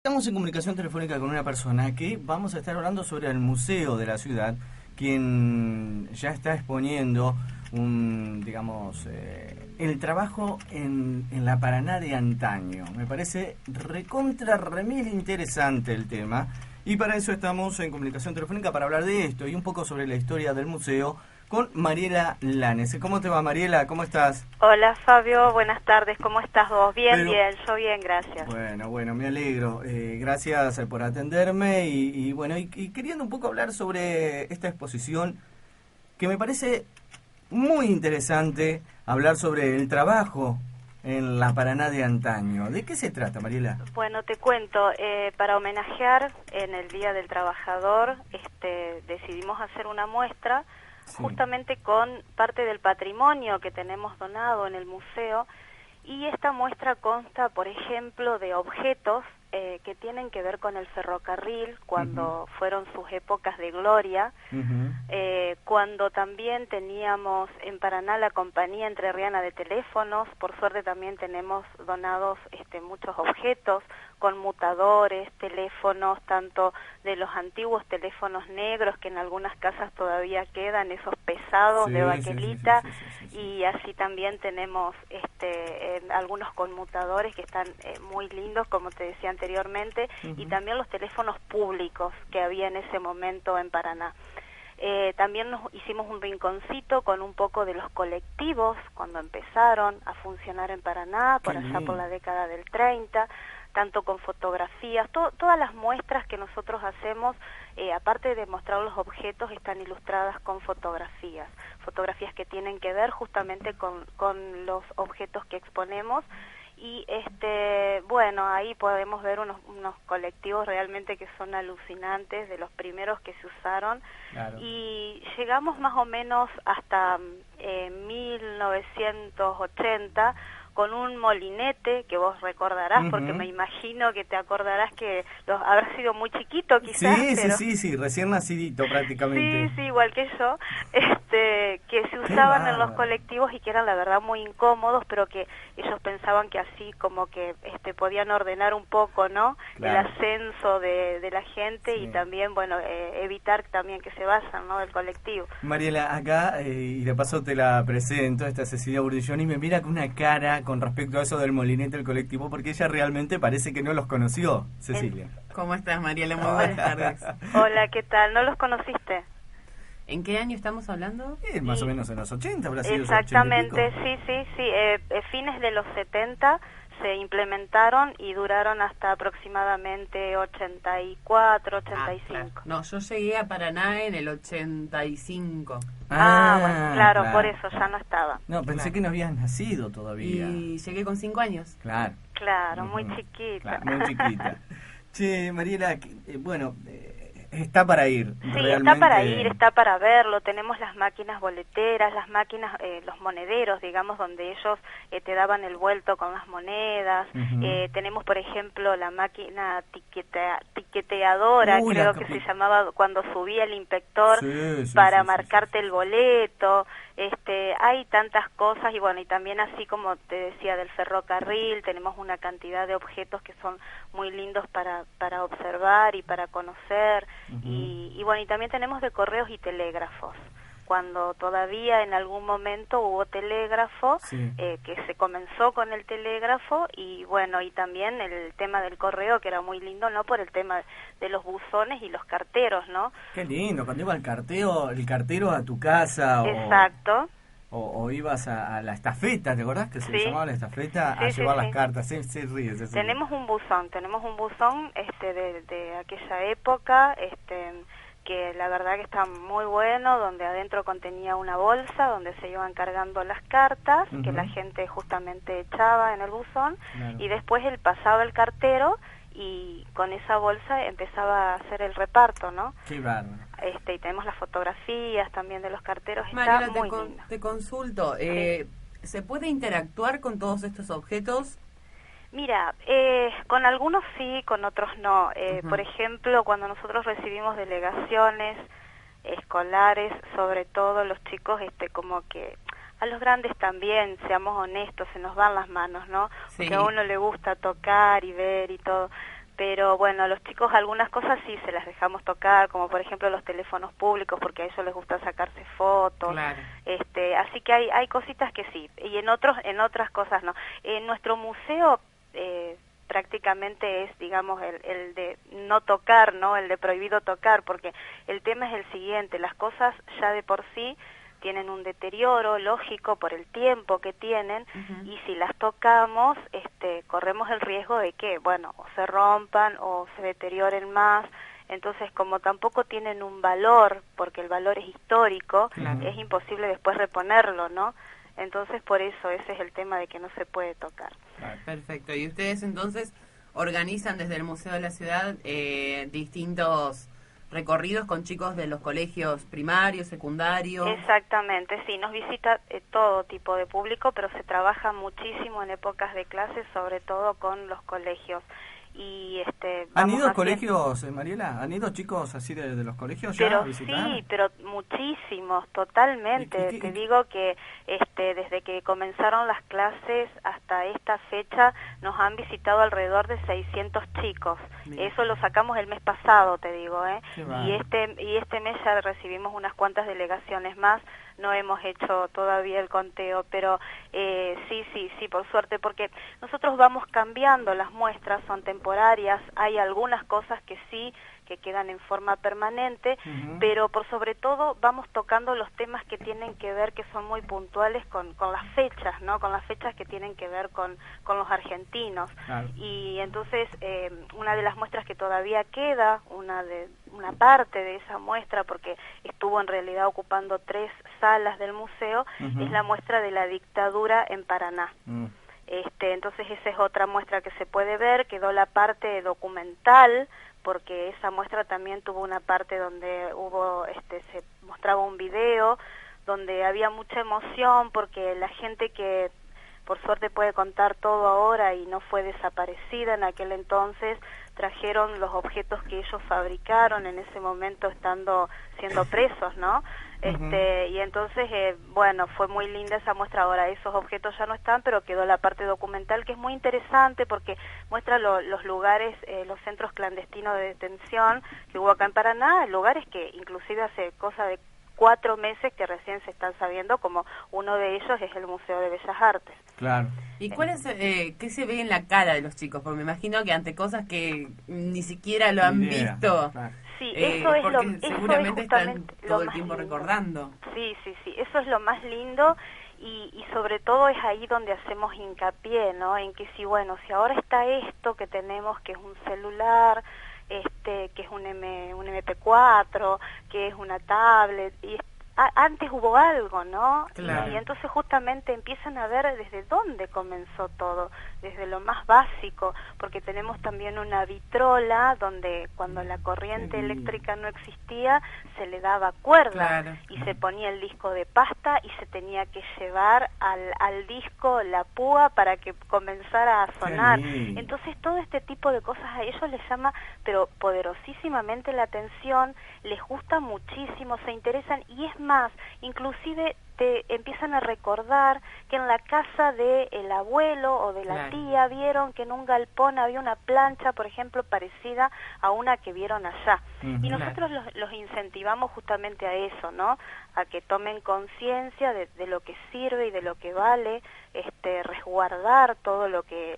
Estamos en comunicación telefónica con una persona que vamos a estar hablando sobre el museo de la ciudad, quien ya está exponiendo el trabajo en la Paraná de antaño. Me parece recontra remil interesante el tema y para eso estamos en comunicación telefónica para hablar de esto y un poco sobre la historia del museo con Mariela Lanes. ¿Cómo te va, Mariela? ¿Cómo estás? Hola Fabio, buenas tardes, ¿cómo estás vos? Bien, Pero, bien, yo bien, gracias. bueno, me alegro. Gracias por atenderme y queriendo un poco hablar sobre esta exposición que me parece muy interesante hablar sobre el trabajo en la Paraná de antaño. ¿De qué se trata, Mariela? Bueno, te cuento, para homenajear en el Día del Trabajador, decidimos hacer una muestra Sí. justamente con parte del patrimonio que tenemos donado en el museo. Y esta muestra consta, por ejemplo, de objetos que tienen que ver con el ferrocarril, cuando fueron sus épocas de gloria, Ujú. cuando también teníamos en Paraná la Compañía Entrerriana de Teléfonos. Por suerte también tenemos donados muchos objetos, conmutadores, teléfonos, tanto de los antiguos teléfonos negros que en algunas casas todavía quedan, esos pesados Sí, de sí, sí, sí, baquelita, sí, sí, sí, sí. y así también tenemos algunos conmutadores que están muy lindos, como te decía anteriormente, y Ujú. también los teléfonos públicos que había en ese momento en Paraná. También nos hicimos un rinconcito con un poco de los colectivos cuando empezaron a funcionar en Paraná, Qué por allá por lindo. la década del 30, tanto con fotografías, todas las muestras que nosotros hacemos, aparte de mostrar los objetos, están ilustradas con fotografías que tienen que ver justamente con los objetos que exponemos. Y bueno, ahí podemos ver unos colectivos realmente que son alucinantes, de los primeros que se usaron, Claro. y llegamos más o menos hasta 1980 con un molinete que vos recordarás, porque me Ujú. imagino que te acordarás que habrás sido muy chiquito quizás, Sí, sí, pero sí, sí, recién nacidito sí, prácticamente. sí, igual que yo, que se Qué usaban en los bárbaro. colectivos y que eran la verdad muy incómodos, pero que ellos pensaban que así como que podían ordenar un poco, ¿no?, el Claro. ascenso de la gente, y Sí. también, bueno, evitar también que se vayan, ¿no?, del colectivo. Mariela, acá, y de paso te la presento, esta Cecilia Burdillón, y me mira con una cara con respecto a eso del molinete del colectivo, porque ella realmente parece que no los conoció, En- Cecilia. ¿Cómo estás, Mariela? Muy buenas Hola. tardes. Hola, ¿qué tal? ¿No los conociste? ¿En qué año estamos hablando? Más o Y menos en los 80, habrá sido esos 80 y pico. exactamente, sí, sí, sí. Fines de los 70 se implementaron y duraron hasta aproximadamente 84, Claro. 85. No, yo llegué a Paraná en el 85. Bueno, claro, por Claro, eso ya claro. no estaba. No, pensé Claro. que no habías nacido todavía. Y llegué con 5 años. Claro. Claro, muy Ujú. chiquita. Claro, muy chiquita. Che, Mariela, está para ir, Sí, está para ir, realmente. está para verlo. Tenemos las máquinas boleteras, las máquinas, los monederos, digamos, donde ellos te daban el vuelto con las monedas. Ujú. Tenemos, por ejemplo, la máquina tiqueteadora, Uy, creo que se llamaba, cuando subía el inspector Sí, sí, para sí, sí, sí, marcarte sí. el boleto. Hay tantas cosas, y bueno, y también, así como te decía, del ferrocarril, tenemos una cantidad de objetos que son muy lindos para observar y para conocer. Ujú. Y bueno, y también tenemos de correos y telégrafos, cuando todavía en algún momento hubo telégrafo, Sí. que se comenzó con el telégrafo, y bueno, y también el tema del correo, que era muy lindo, ¿no?, por el tema de los buzones y los carteros, ¿no? Qué lindo, cuando iba el cartero a tu casa Exacto, o ibas a la estafeta, ¿te acordás que se le sí, llamaba la estafeta? A sí, sí, llevar las sí. cartas, se ríe, Cecilia. Tenemos un buzón de aquella época, que la verdad que está muy bueno, donde adentro contenía una bolsa donde se iban cargando las cartas que la Ujú. gente justamente echaba en el buzón, Claro. y después él pasaba el cartero y con esa bolsa empezaba a hacer el reparto, ¿no? Qué bárbaro. Y tenemos las fotografías también de los carteros, está Mariela, muy lindo. te consulto. Sí. ¿Se puede interactuar con todos estos objetos? Mira, con algunos sí, con otros no. Por Ujú. ejemplo, cuando nosotros recibimos delegaciones escolares, sobre todo los chicos, como que a los grandes también, seamos honestos, se nos van las manos, ¿no? Porque a Sí. uno le gusta tocar y ver y todo. Pero bueno, a los chicos algunas cosas sí se las dejamos tocar, como por ejemplo los teléfonos públicos, porque a ellos les gusta sacarse fotos. Claro. Así que hay cositas que sí, y en otras cosas no. En nuestro museo prácticamente es, digamos, el de no tocar, ¿no? El de prohibido tocar, porque el tema es el siguiente: las cosas ya de por sí tienen un deterioro lógico por el tiempo que tienen, y si las tocamos, corremos el riesgo de que, bueno, o se rompan o se deterioren más. Entonces, como tampoco tienen un valor, porque el valor es histórico, es imposible después reponerlo, ¿no? Entonces, por eso ese es el tema de que no se puede tocar. Perfecto. Y ustedes entonces organizan desde el Museo de la Ciudad distintos recorridos con chicos de los colegios primarios, secundarios. Exactamente, sí, nos visita todo tipo de público, pero se trabaja muchísimo en épocas de clases, sobre todo con los colegios. Y ¿Han ido colegios, Mariela? ¿Han ido chicos así de los colegios ya a visitar? Sí, pero muchísimos, totalmente. Te digo que desde que comenzaron las clases hasta esta fecha nos han visitado alrededor de 600 chicos. Bien. Eso lo sacamos el mes pasado, te digo, ¿eh? Y este mes ya recibimos unas cuantas delegaciones más. No hemos hecho todavía el conteo, pero sí, por suerte, porque nosotros vamos cambiando las muestras, son temporarias, hay algunas cosas que sí, que quedan en forma permanente, pero por sobre todo vamos tocando los temas que tienen que ver, que son muy puntuales con las fechas, ¿no? Con las fechas que tienen que ver con los argentinos. Claro. Y entonces una de las muestras que todavía queda, una parte de esa muestra, porque estuvo en realidad ocupando 3 salas del museo, es la muestra de la dictadura en Paraná. Entonces esa es otra muestra que se puede ver. Quedó la parte documental, porque esa muestra también tuvo una parte donde se mostraba un video, donde había mucha emoción, porque la gente que por suerte puede contar todo ahora y no fue desaparecida en aquel entonces, trajeron los objetos que ellos fabricaron en ese momento siendo presos, ¿no? Y entonces, bueno, fue muy linda esa muestra. Ahora esos objetos ya no están, pero quedó la parte documental, que es muy interesante porque muestra los lugares, los centros clandestinos de detención que hubo acá en Paraná, lugares que inclusive hace cosa de 4 meses que recién se están sabiendo, como uno de ellos es el Museo de Bellas Artes. Claro. ¿Y cuál es, qué se ve en la cara de los chicos? Porque me imagino que ante cosas que ni siquiera lo han visto. Claro. Sí, eso es lo seguramente están todo el tiempo lindo. Recordando. Sí, eso es lo más lindo, y sobre todo es ahí donde hacemos hincapié, ¿no? En que si ahora está esto que tenemos, que es un celular, que es un MP4, que es una tablet, y antes hubo algo, ¿no? Claro. Y entonces justamente empiezan a ver desde dónde comenzó todo, desde lo más básico, porque tenemos también una vitrola donde cuando la corriente eléctrica no existía se le daba cuerda, claro, y se ponía el disco de pasta y se tenía que llevar al disco la púa para que comenzara a sonar. Entonces todo este tipo de cosas a ellos les llama pero poderosísimamente la atención, les gusta muchísimo, se interesan, y es más, inclusive te empiezan a recordar que en la casa del abuelo o de la tía vieron que en un galpón había una plancha, por ejemplo, parecida a una que vieron allá. Y nosotros los incentivamos justamente a eso, ¿no? A que tomen conciencia de lo que sirve y de lo que vale resguardar todo lo que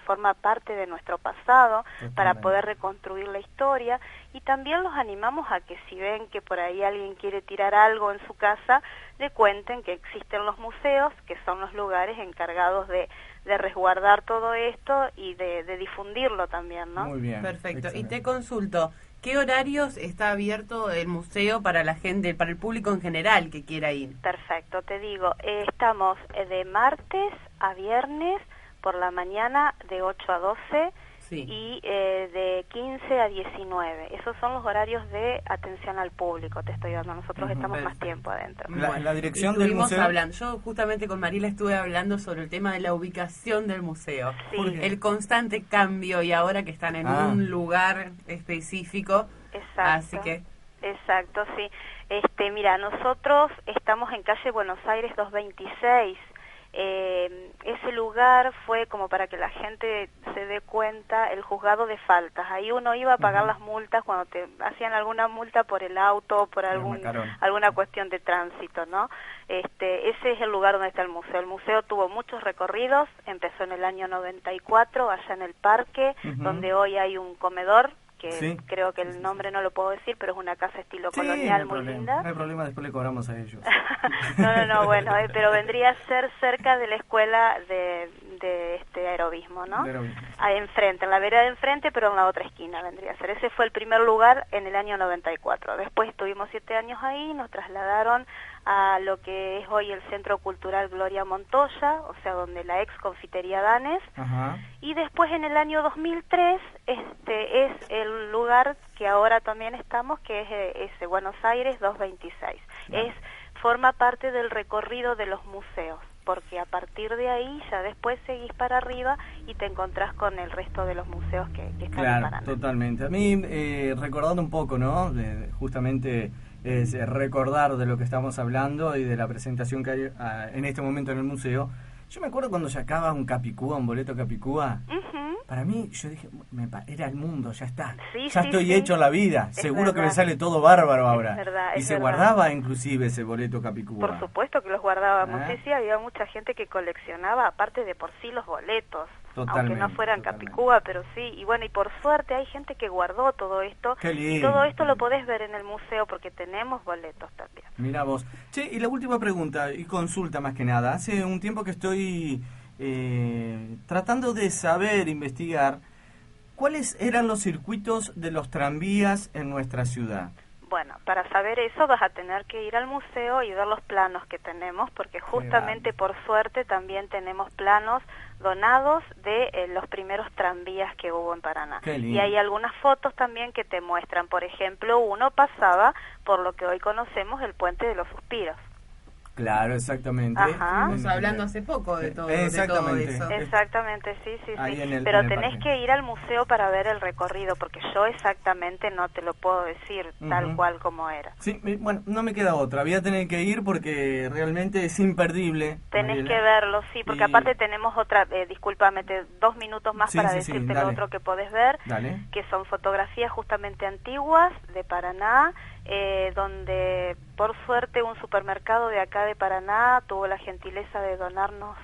forma parte de nuestro pasado. Totalmente. Para poder reconstruir la historia, y también los animamos a que si ven que por ahí alguien quiere tirar algo en su casa, le cuenten que existen los museos, que son los lugares encargados de resguardar todo esto y de difundirlo también, ¿no? Muy bien. Perfecto. Excelente. Y te consulto, ¿qué horarios está abierto el museo para la gente, para el público en general que quiera ir? Perfecto, te digo, estamos de martes a viernes por la mañana de 8 a 12, sí, y de 15 a 19. Esos son los horarios de atención al público, te estoy dando. Nosotros estamos más tiempo adentro. La dirección del museo. Hablando. Yo justamente con Mariela estuve hablando sobre el tema de la ubicación del museo. Sí. El constante cambio, y ahora que están en un lugar específico. Exacto. Así que... Exacto, sí. Mira, nosotros estamos en calle Buenos Aires 226. Ese lugar fue como para que la gente se dé cuenta, el juzgado de faltas. Ahí uno iba a pagar las multas cuando te hacían alguna multa por el auto, por alguna cuestión de tránsito, ¿no? Ese es el lugar donde está el museo. El museo tuvo muchos recorridos, empezó en el año 94, allá en el parque, donde hoy hay un comedor, que creo que el nombre no lo puedo decir, pero es una casa estilo colonial muy linda. No hay problema, después le cobramos a ellos. No, bueno, pero vendría a ser cerca de la escuela de aerobismo, ¿no? Ahí enfrente, en la vereda de enfrente, pero en la otra esquina vendría a ser. Ese fue el primer lugar en el año 94. Después estuvimos 7 años ahí, nos trasladaron a lo que es hoy el Centro Cultural Gloria Montoya, o sea, donde la ex confitería Danes. Y después en el año 2003 es el lugar que ahora también estamos, que es Buenos Aires 226. Forma parte del recorrido de los museos, porque a partir de ahí ya después seguís para arriba y te encontrás con el resto de los museos que están en Paraná. Totalmente. A mí, recordando un poco, ¿no? Justamente es recordar de lo que estamos hablando y de la presentación que hay en este momento en el museo. Yo me acuerdo cuando sacaba un Capicúa, un boleto Capicúa. Para mí, yo dije, era el mundo, ya está. Ya estoy hecho en la vida. Seguro que me sale todo bárbaro ahora. Y se guardaba inclusive ese boleto Capicúa. Por supuesto que los guardábamos. Sí, había mucha gente que coleccionaba, aparte de por sí, los boletos. Aunque no fueran Capicúa, pero sí. Y bueno, y por suerte hay gente que guardó todo esto. Qué lindo. Y todo esto lo podés ver en el museo porque tenemos boletos también. Mira vos. Che, y la última pregunta, y consulta más que nada. Hace un tiempo que estoy tratando de saber, investigar, ¿cuáles eran los circuitos de los tranvías en nuestra ciudad? Bueno, para saber eso vas a tener que ir al museo y ver los planos que tenemos, porque justamente por suerte también tenemos planos donados de los primeros tranvías que hubo en Paraná. Y hay algunas fotos también que te muestran, por ejemplo, uno pasaba por lo que hoy conocemos el Puente de los Suspiros. Claro, exactamente. Estuvimos hablando hace poco de todo, exactamente. De todo eso. Exactamente, sí. Pero tenés que ir al museo para ver el recorrido, porque yo exactamente no te lo puedo decir tal cual como era. Sí, bueno, no me queda otra. Voy a tener que ir porque realmente es imperdible. Tenés que verlo, sí, porque aparte tenemos otra, discúlpame, 2 minutos más para decirte lo otro que podés ver, que son fotografías justamente antiguas de Paraná, donde por suerte un supermercado de acá de Paraná tuvo la gentileza de donarnos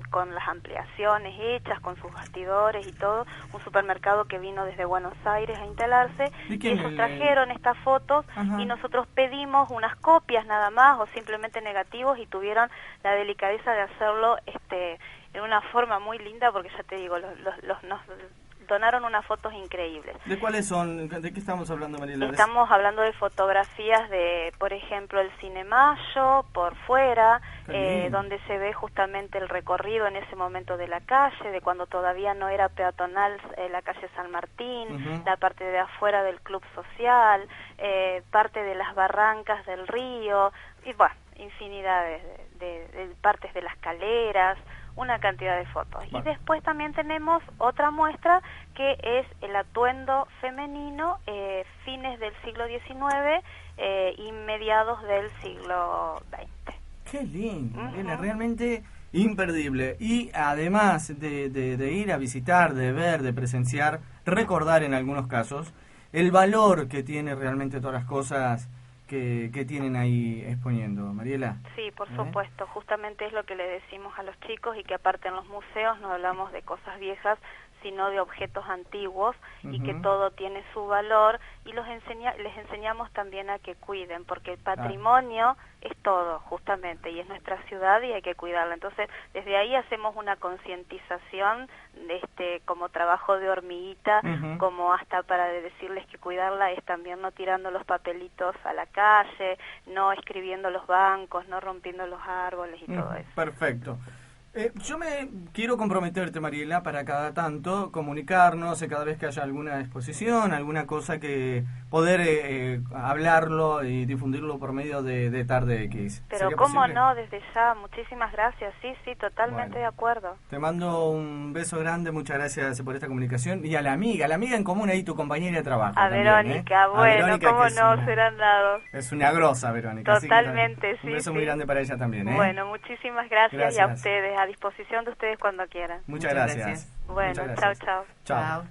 con las ampliaciones hechas, con sus bastidores y todo, un supermercado que vino desde Buenos Aires a instalarse, y ellos trajeron estas fotos y nosotros pedimos unas copias nada más o simplemente negativos y tuvieron la delicadeza de hacerlo en una forma muy linda, porque ya te digo, nos donaron unas fotos increíbles. ¿De cuáles son? ¿De qué estamos hablando, Mariela? Estamos hablando de fotografías de, por ejemplo, el Cine Mayo, por fuera, donde se ve justamente el recorrido en ese momento de la calle, de cuando todavía no era peatonal la calle San Martín, la parte de afuera del Club Social, parte de las barrancas del río, y bueno, infinidad de partes de las caleras, una cantidad de fotos. Y después también tenemos otra muestra que es el atuendo femenino, fines del siglo XIX y mediados del siglo XX. ¡Qué lindo! Realmente imperdible. Y además de ir a visitar, de ver, de presenciar, recordar en algunos casos, el valor que tiene realmente todas las cosas que tienen ahí exponiendo. Mariela. Sí, por supuesto, justamente es lo que le decimos a los chicos, y que aparte en los museos no hablamos de cosas viejas, sino de objetos antiguos, y que todo tiene su valor, y les enseñamos también a que cuiden, porque el patrimonio es todo, justamente, y es nuestra ciudad y hay que cuidarla. Entonces, desde ahí hacemos una concientización, como trabajo de hormiguita, como hasta para decirles que cuidarla es también no tirando los papelitos a la calle, no escribiendo los bancos, no rompiendo los árboles y todo eso. Perfecto. Yo me quiero comprometerte, Mariela, para cada tanto comunicarnos, cada vez que haya alguna exposición, alguna cosa que poder hablarlo y difundirlo por medio de Tarde X. Pero cómo no, desde ya, muchísimas gracias, sí, totalmente de acuerdo. Te mando un beso grande, muchas gracias por esta comunicación. Y a la amiga en común ahí, tu compañera de trabajo. A también, Verónica, bueno, Verónica, cómo no, serán dados. Es una grosa, Verónica. Totalmente, así que un beso muy grande para ella también. Bueno, muchísimas gracias y a ustedes, a disposición de ustedes cuando quieran. Muchas gracias. Bueno, muchas gracias. chao. Chao.